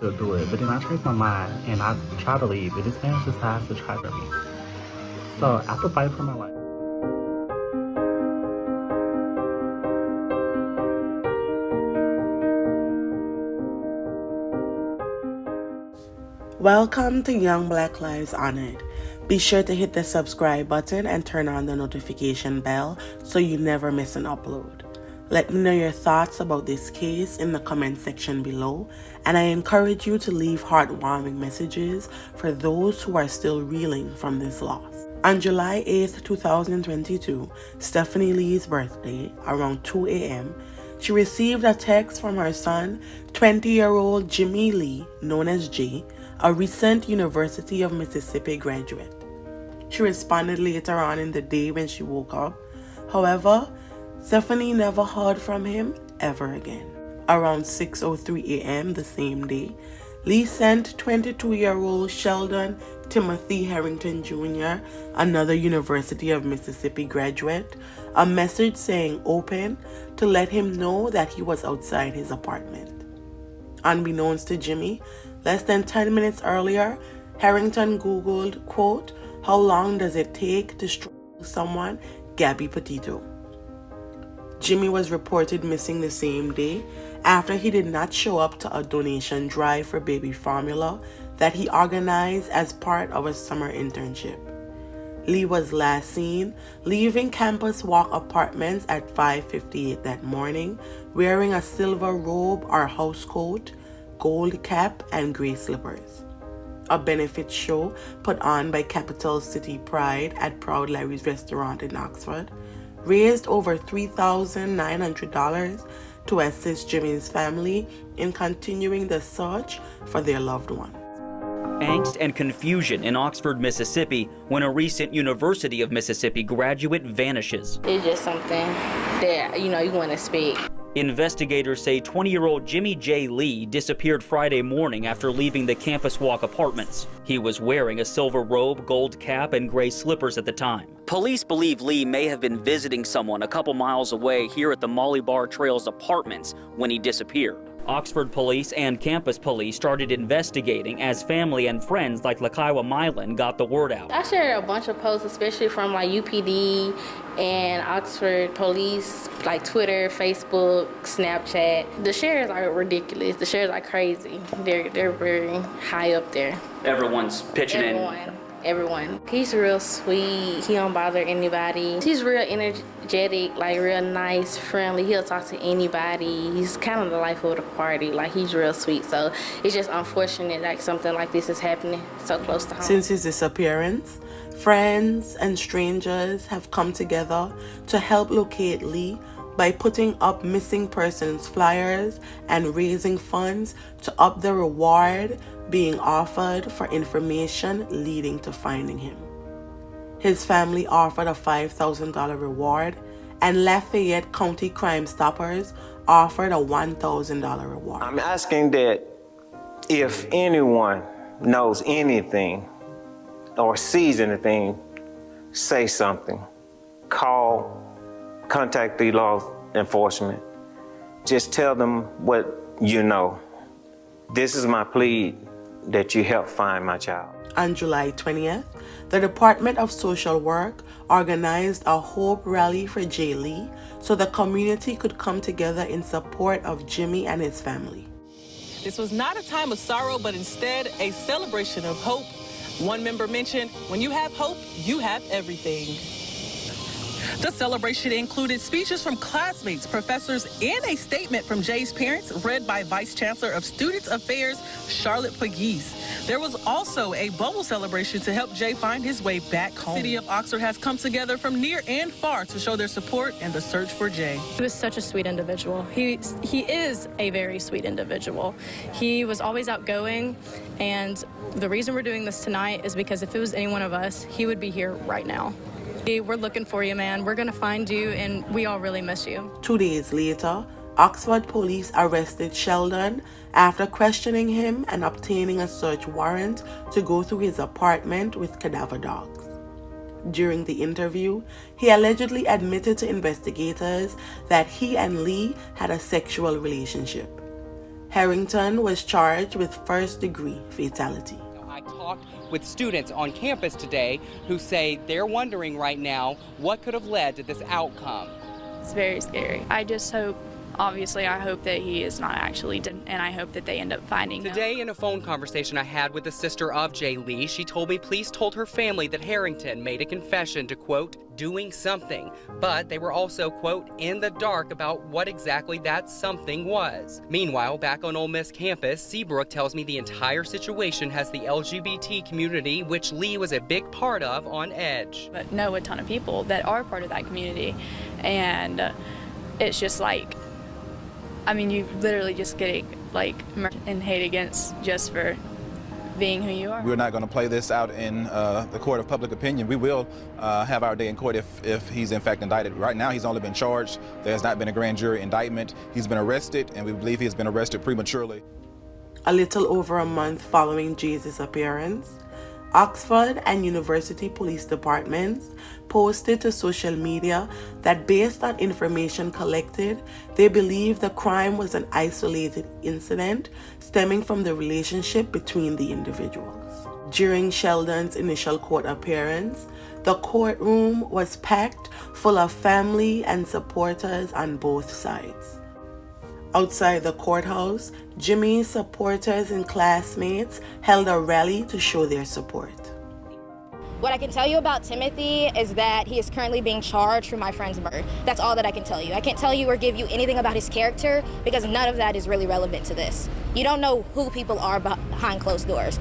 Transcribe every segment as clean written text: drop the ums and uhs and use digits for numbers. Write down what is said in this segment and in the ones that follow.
to do it, but then I changed my mind and I tried to leave, but this man decides to try for me. So after fighting for my life. Welcome to Young Black Lives Honored. Be sure to hit the subscribe button and turn on the notification bell so you never miss an upload. Let me know your thoughts about this case in the comment section below, and I encourage you to leave heartwarming messages for those who are still reeling from this loss. On July 8th, 2022, Stephanie Lee's birthday, around 2 a.m., she received a text from her son, 20-year-old Jimmie Lee, known as Jay, a recent University of Mississippi graduate. She responded later on in the day when she woke up. However, Stephanie never heard from him ever again. Around 6:03 a.m. the same day, Lee sent 22-year-old Sheldon Timothy Herrington Jr., another University of Mississippi graduate, a message saying open to let him know that he was outside his apartment. Unbeknownst to Jimmie, less than 10 minutes earlier, Herrington Googled, quote, "How long does it take to strangle someone? Gabby Petito." Jimmie was reported missing the same day after he did not show up to a donation drive for baby formula that he organized as part of a summer internship. Lee was last seen leaving Campus Walk Apartments at 5:58 that morning, wearing a silver robe or house coat, gold cap, and gray slippers. A benefit show put on by Capital City Pride at Proud Larry's restaurant in Oxford raised over $3,900 to assist Jimmie's family in continuing the search for their loved one. Angst and confusion in Oxford, Mississippi, when a recent University of Mississippi graduate vanishes. It's just something that, you want to speak. Investigators say 20-year-old Jimmie J. Lee disappeared Friday morning after leaving the Campus Walk Apartments. He was wearing a silver robe, gold cap, and gray slippers at the time. Police believe Lee may have been visiting someone a couple miles away here at the Molly Bar Trails Apartments when he disappeared. Oxford police and campus police started investigating as family and friends like Lakaiwa Milan got the word out. I shared a bunch of posts, especially from UPD and Oxford police, like Twitter, Facebook, Snapchat. The shares are ridiculous. The shares are crazy. They're very high up there. Everyone's pitching in. Everyone. He's real sweet. He don't bother anybody. He's real energetic, real nice, friendly. He'll talk to anybody. He's kind of the life of the party. He's real sweet. So it's just unfortunate something like this is happening so close to home. Since his disappearance, friends and strangers have come together to help locate Lee by putting up missing persons flyers and raising funds to up the reward being offered for information leading to finding him. His family offered a $5,000 reward, and Lafayette County Crime Stoppers offered a $1,000 reward. I'm asking that if anyone knows anything or sees anything, say something. Contact the law enforcement. Just tell them what you know. This is my plea, that you help find my child. On July 20th, the Department of Social Work organized a hope rally for Jay Lee so the community could come together in support of Jimmie and his family. This was not a time of sorrow, but instead a celebration of hope. One member mentioned, when you have hope, you have everything. The celebration included speeches from classmates, professors, and a statement from Jay's parents, read by Vice Chancellor of Student Affairs, Charlotte Pegues. There was also a bubble celebration to help Jay find his way back home. The city of Oxford has come together from near and far to show their support in the search for Jay. He was such a sweet individual. He is a very sweet individual. He was always outgoing, and the reason we're doing this tonight is because if it was any one of us, he would be here right now. We're looking for you, man. We're going to find you, and we all really miss you. 2 days later, Oxford police arrested Sheldon after questioning him and obtaining a search warrant to go through his apartment with cadaver dogs. During the interview, he allegedly admitted to investigators that he and Lee had a sexual relationship. Herrington was charged with first-degree fatality. I talked with students on campus today who say they're wondering right now what could have led to this outcome. It's very scary. I just hope, obviously, I hope that he is not actually dead, and I hope that they end up finding him. Today, in a phone conversation I had with the sister of Jay Lee, she told me police told her family that Herrington made a confession to, quote, doing something, but they were also, quote, in the dark about what exactly that something was. Meanwhile, back on Ole Miss campus, Seabrook tells me the entire situation has the LGBT community, which Lee was a big part of, on edge. But know a ton of people that are part of that community, and it's just like, I mean, you literally just get like and hate against just for being who you are. We're not going to play this out in the court of public opinion. We will have our day in court if he's in fact indicted. Right now, he's only been charged. There has not been a grand jury indictment. He's been arrested, and we believe he has been arrested prematurely. A little over a month following Jay's disappearance, Oxford and University police departments posted to social media that based on information collected, they believe the crime was an isolated incident stemming from the relationship between the individuals. During Sheldon's initial court appearance, the courtroom was packed full of family and supporters on both sides. Outside the courthouse, Jimmie's supporters and classmates held a rally to show their support. What I can tell you about Timothy is that he is currently being charged for my friend's murder. That's all that I can tell you. I can't tell you or give you anything about his character because none of that is really relevant to this. You don't know who people are behind closed doors.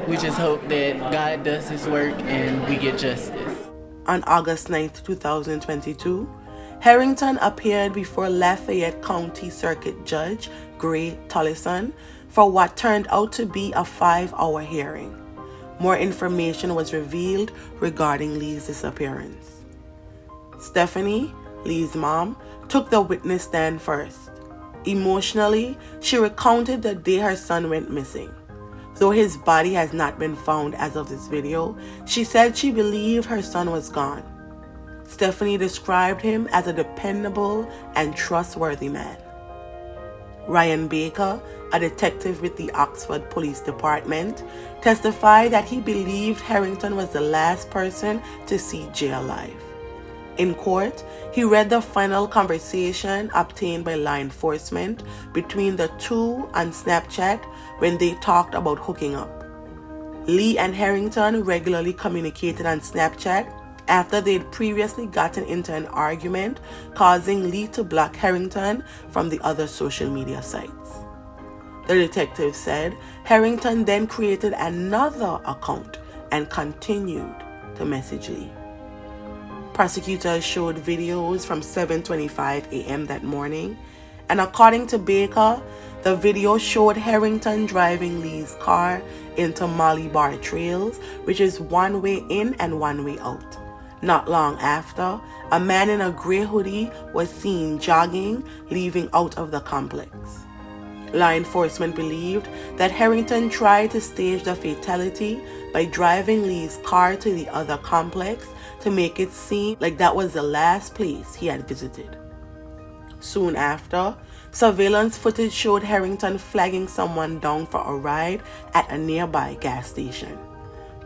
We just hope that God does his work and we get justice. On August 9th, 2022, Herrington appeared before Lafayette County Circuit Judge Gray Tollison for what turned out to be a 5-hour hearing. More information was revealed regarding Lee's disappearance. Stephanie, Lee's mom, took the witness stand first. Emotionally, she recounted the day her son went missing. Though his body has not been found as of this video, she said she believed her son was gone. Stephanie described him as a dependable and trustworthy man. Ryan Baker, a detective with the Oxford Police Department, testified that he believed Herrington was the last person to see Jay alive. In court, he read the final conversation obtained by law enforcement between the two on Snapchat when they talked about hooking up. Lee and Herrington regularly communicated on Snapchat after they'd previously gotten into an argument, causing Lee to block Herrington from the other social media sites. The detective said Herrington then created another account and continued to message Lee. Prosecutors showed videos from 7:25 a.m. that morning, and according to Baker, the video showed Herrington driving Lee's car into Molly Bar Trails, which is one way in and one way out. Not long after, a man in a gray hoodie was seen jogging, leaving out of the complex. Law enforcement believed that Herrington tried to stage the fatality by driving Lee's car to the other complex to make it seem like that was the last place he had visited. Soon after, surveillance footage showed Herrington flagging someone down for a ride at a nearby gas station.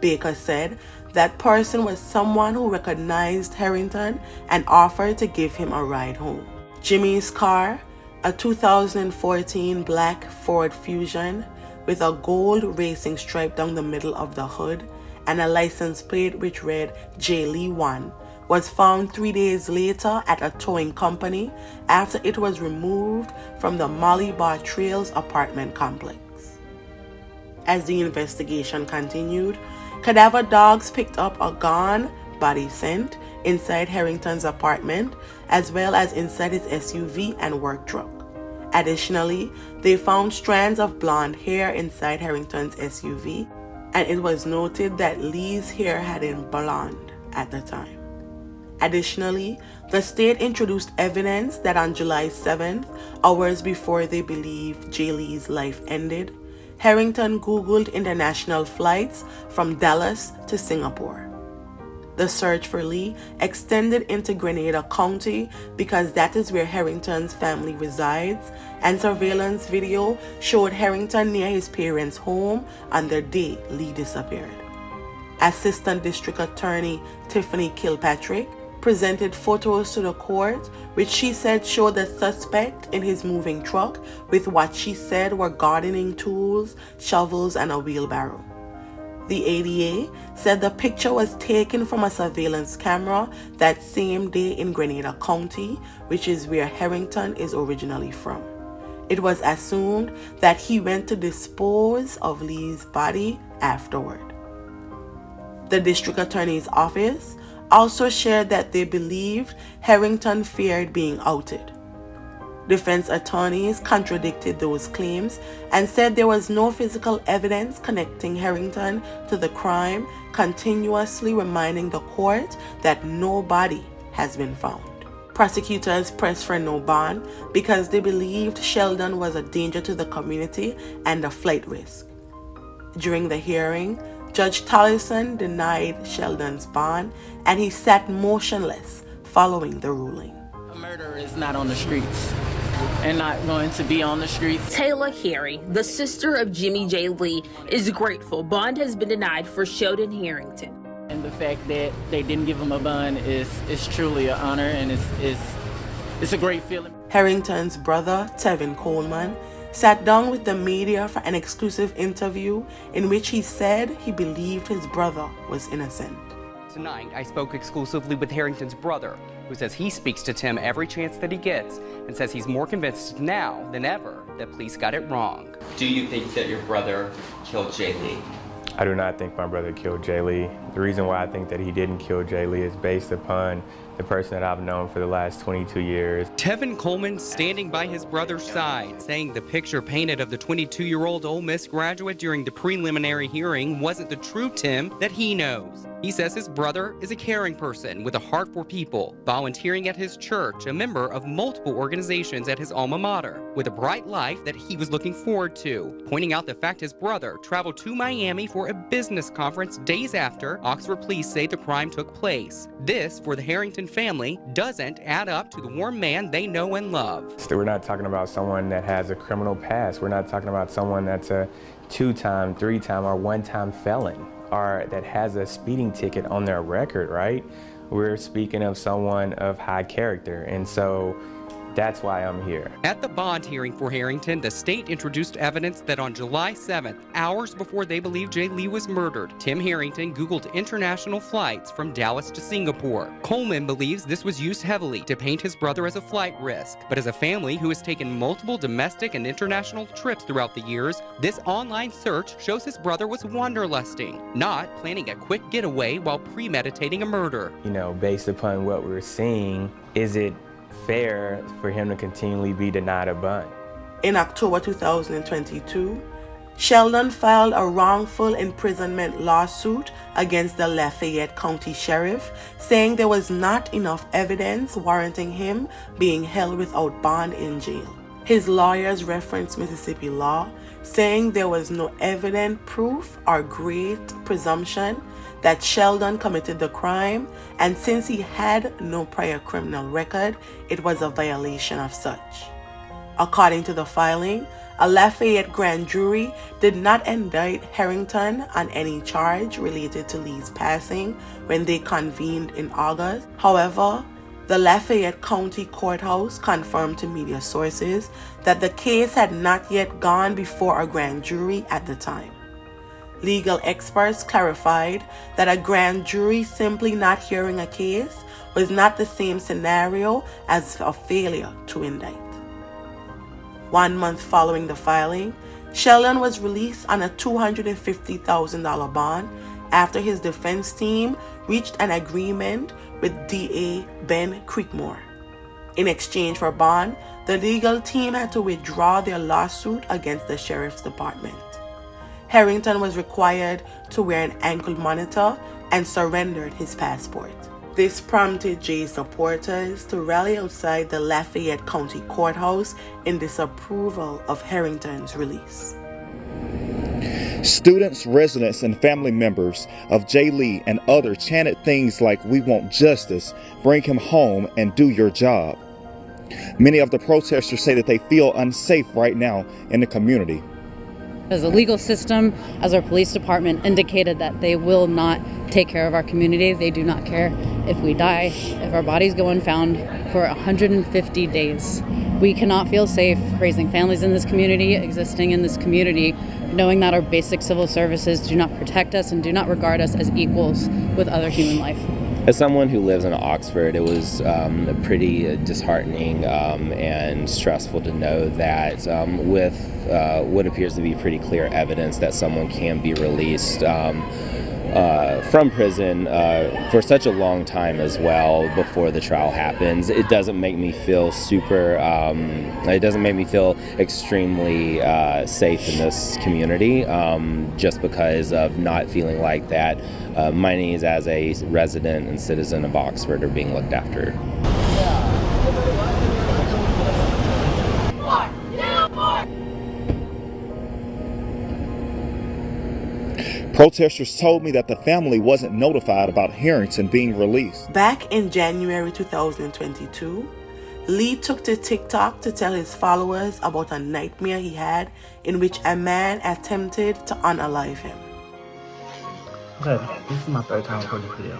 Baker said that person was someone who recognized Herrington and offered to give him a ride home. Jimmie's car, a 2014 black Ford Fusion with a gold racing stripe down the middle of the hood and a license plate which read J. Lee 1, was found 3 days later at a towing company after it was removed from the Molly Bar Trails apartment complex. As the investigation continued, cadaver dogs picked up a gone body scent inside Herrington's apartment, as well as inside his SUV and work truck. Additionally, they found strands of blonde hair inside Herrington's SUV, and it was noted that Lee's hair had been blonde at the time. Additionally, the state introduced evidence that on July 7th, hours before they believe Jay Lee's life ended, Herrington Googled international flights from Dallas to Singapore. The search for Lee extended into Grenada County because that is where Herrington's family resides, and surveillance video showed Herrington near his parents' home on the day Lee disappeared. Assistant District Attorney Tiffany Kilpatrick presented photos to the court, which she said showed the suspect in his moving truck with what she said were gardening tools, shovels, and a wheelbarrow. The ADA said the picture was taken from a surveillance camera that same day in Grenada County, which is where Herrington is originally from. It was assumed that he went to dispose of Lee's body afterward. The district attorney's office also shared that they believed Herrington feared being outed. Defense attorneys contradicted those claims and said there was no physical evidence connecting Herrington to the crime, continuously reminding the court that no body has been found. Prosecutors pressed for no bond because they believed Sheldon was a danger to the community and a flight risk. During the hearing, Judge Tollison denied Sheldon's bond and he sat motionless following the ruling. A murderer is not on the streets and not going to be on the streets. Taylor Harry, the sister of Jimmie J. Lee, is grateful bond has been denied for Sheldon Herrington. And the fact that they didn't give him a bond is truly an honor, and it's a great feeling. Herrington's brother, Tevin Coleman, sat down with the media for an exclusive interview in which he said he believed his brother was innocent. Tonight, I spoke exclusively with Herrington's brother, who says he speaks to Tim every chance that he gets and says he's more convinced now than ever that police got it wrong. Do you think that your brother killed Jay Lee? I do not think my brother killed Jay Lee. The reason why I think that he didn't kill Jay Lee is based upon the person that I've known for the last 22 years. Tevin Coleman standing by his brother's side, saying the picture painted of the 22-year-old Ole Miss graduate during the preliminary hearing wasn't the true Tim that he knows. He says his brother is a caring person with a heart for people, volunteering at his church, a member of multiple organizations at his alma mater, with a bright life that he was looking forward to, pointing out the fact his brother traveled to Miami for a business conference days after Oxford police say the crime took place. This, for the Herrington family, doesn't add up to the warm man they know and love. So we're not talking about someone that has a criminal past. We're not talking about someone that's a 2-time, 3-time, or 1-time felon, or that has a speeding ticket on their record, right? We're speaking of someone of high character, and so that's why I'm here. At the bond hearing for Herrington, the state introduced evidence that on July 7th, hours before they believed Jay Lee was murdered, Tim Herrington Googled international flights from Dallas to Singapore. Coleman believes this was used heavily to paint his brother as a flight risk. But as a family who has taken multiple domestic and international trips throughout the years, this online search shows his brother was wanderlusting, not planning a quick getaway while premeditating a murder. You know, based upon what we're seeing, is it fair for him to continually be denied a bond? In October 2022, Sheldon filed a wrongful imprisonment lawsuit against the Lafayette County Sheriff, saying there was not enough evidence warranting him being held without bond in jail. His lawyers referenced Mississippi law, saying there was no evident proof or great presumption that Sheldon committed the crime, and since he had no prior criminal record, it was a violation of such. According to the filing, a Lafayette grand jury did not indict Herrington on any charge related to Lee's passing when they convened in August. However, the Lafayette County Courthouse confirmed to media sources that the case had not yet gone before a grand jury at the time. Legal experts clarified that a grand jury simply not hearing a case was not the same scenario as a failure to indict. 1 month following the filing, Sheldon was released on a $250,000 bond after his defense team reached an agreement with DA Ben Creekmore. In exchange for bond, the legal team had to withdraw their lawsuit against the sheriff's department. Herrington was required to wear an ankle monitor and surrendered his passport. This prompted Jay's supporters to rally outside the Lafayette County Courthouse in disapproval of Herrington's release. Students, residents, and family members of Jay Lee and others chanted things like, "We want justice, bring him home, and do your job." Many of the protesters say that they feel unsafe right now in the community. As a legal system, as our police department indicated that they will not take care of our community. They do not care if we die, if our bodies go unfound for 150 days. We cannot feel safe raising families in this community, existing in this community, knowing that our basic civil services do not protect us and do not regard us as equals with other human life. As someone who lives in Oxford, it was pretty disheartening and stressful to know that with what appears to be pretty clear evidence that someone can be released from prison for such a long time as well before the trial happens, it doesn't make me feel it doesn't make me feel extremely safe in this community, just because of not feeling like that my needs as a resident and citizen of Oxford are being looked after. Protesters told me that the family wasn't notified about Herrington being released. Back in January 2022, Lee took to TikTok to tell his followers about a nightmare he had in which a man attempted to unalive him. Okay, this is my third time recording this video.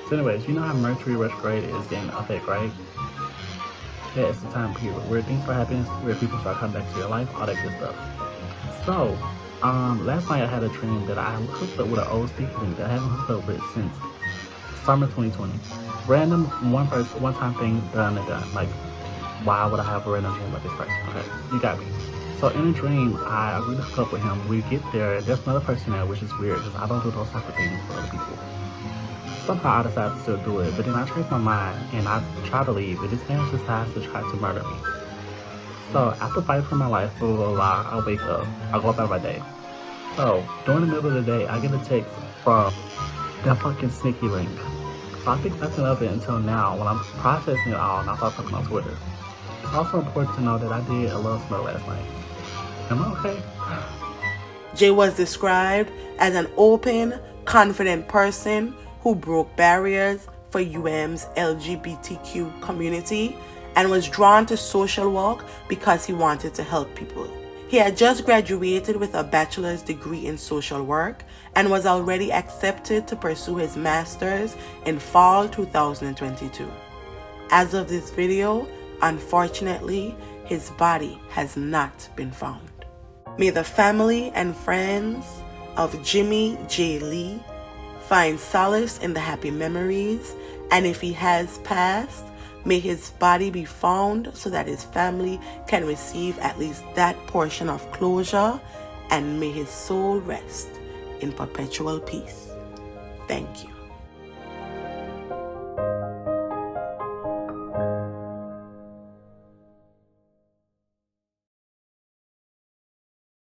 So anyways, you know how Mercury retrograde is in effect, right? Yeah, it's the time period where things start happening, where people start coming back to your life, all that good stuff. So, last night I had a dream that I hooked up with an old speaker link that I haven't hooked up with since summer 2020. Random one-time thing done and done. Like, why would I have a random dream about this person? Okay, you got me. So in a dream, I agreed to hook up with him. We get there, there's another person there, which is weird because I don't do those type of things for other people. Somehow I decided to still do it, but then I changed my mind and I tried to leave, but this man decides to try to murder me. So after fighting for my life, blah, blah, blah, I wake up, I go about my day. So during the middle of the day, I get a text from that fucking sneaky link. So I think nothing of it until now when I'm processing it all and I start talking on Twitter. It's also important to know that I did a love spell last night. Am I okay? Jay was described as an open, confident person who broke barriers for UM's LGBTQ community and was drawn to social work because he wanted to help people. He had just graduated with a bachelor's degree in social work and was already accepted to pursue his master's in fall 2022. As of this video, unfortunately, his body has not been found. May the family and friends of Jimmie J. Lee find solace in the happy memories, and if he has passed, may his body be found so that his family can receive at least that portion of closure, and may his soul rest in perpetual peace. Thank you.